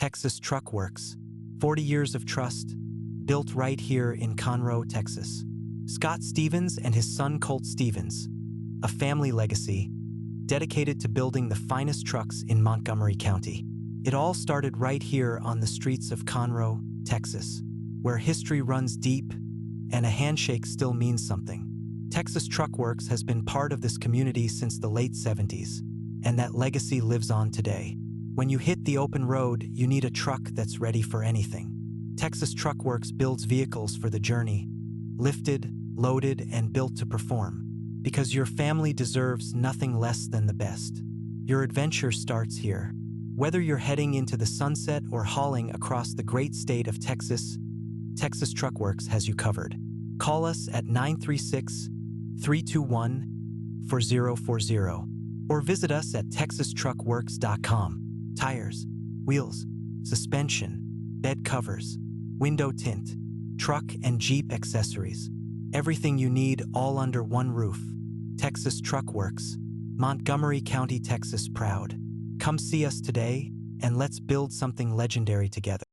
Texas Truckworks, 40 years of trust, built right here in Conroe, Texas. Scott Stevens and his son Colt Stevens, a family legacy dedicated to building the finest trucks in Montgomery County. It all started right here on the streets of Conroe, Texas, where history runs deep and a handshake still means something. Texas Truckworks has been part of this community since the late 70s, and that legacy lives on today. When you hit the open road, you need a truck that's ready for anything. Texas Truckworks builds vehicles for the journey, lifted, loaded, and built to perform. Because your family deserves nothing less than the best. Your adventure starts here. Whether you're heading into the sunset or hauling across the great state of Texas, Texas Truckworks has you covered. Call us at 936-321-4040 or visit us at texastruckworks.com. Tires, wheels, suspension, bed covers, window tint, truck and Jeep accessories. Everything you need all under one roof. Texas Truckworks, Montgomery County, Texas proud. Come see us today and let's build something legendary together.